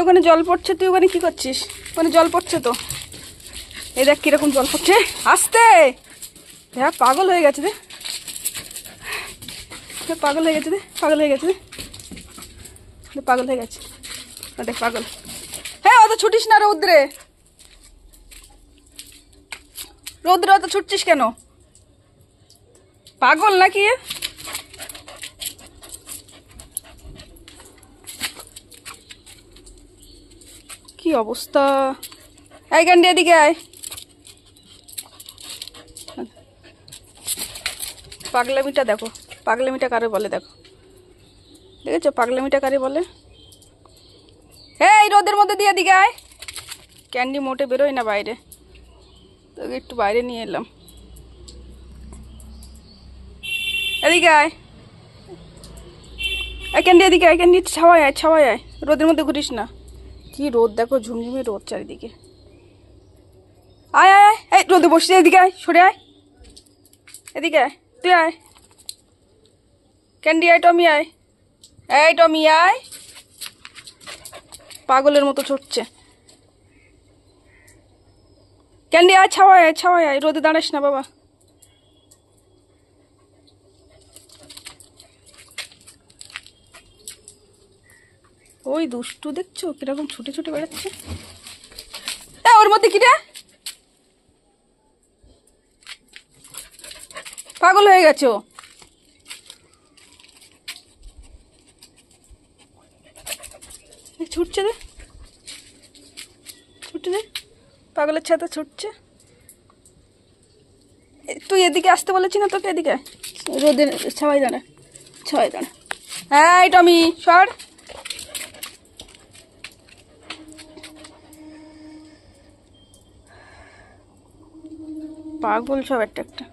ওখানে জল পড়ছে, তুই ওখানে কি করছিস? ওখানে জল পড়ছে তো, এই দেখ কিরকম জল পড়ছে। আসতে দেখ, পাগল হয়ে গেছে রে, পাগল হয়ে গেছে রে, পাগল হয়ে গেছে রে, পাগল হয়ে গেছে দেখ, পাগল। হ্যাঁ, অত ছুটিস না রৌদ্রে, রৌদ্রে অত ছুটছিস কেন? পাগল নাকি? কি অবস্থা! এই গান্ডি এদিকে আয়। পাগলামিটা দেখো, পাগলামিটা কারে বলে দেখো, দেখেছো পাগলামিটা কারে বলে? এই রোদের মধ্যে দিয়ে এদিকে আয়। ক্যান্ডি মোটে বেরোয় না বাইরে, তোকে একটু বাইরে নিয়ে এলাম। এদিকে আয়, ক্যান্ডি এদিকে আয়, ক্যান্ডি ছাওয়ায় আয়, ছাওয়ায় আয়, রোদের মধ্যে ঘুরিস না। কি রোদ দেখো, ঝুমঝুমে রোদ চারিদিকে। আয় আয় আয়, এই রোদে বসে, এদিকে আয়, সরে আয়, এদিকে আয়, তুই আয়। ক্যান্ডি আয়, টমি আয়, এই টমি আয়। পাগলের মতো ছুটছে। ক্যান্ডি আয়, ছাওয়ায় আয়, ছাওয়ায় আয়, রোদে দাঁড়াস না বাবা। ওই দুষ্টু দেখছো কিরকম ছুটে ছুটে বেড়াচ্ছে। ওর মধ্যে কি রে, পাগল হয়ে গেছো? ছুটছে রে, ছুটছে রে, পাগলের ছাতা ছুটছে। তুই এদিকে আসতে বলেছি না তোকে, এদিকে রোদের ছাওয়াই দাঁড়া, ছাওয়াই দাঁড়া। হ্যাঁ টমি সর। পাগল সব একটা একটা।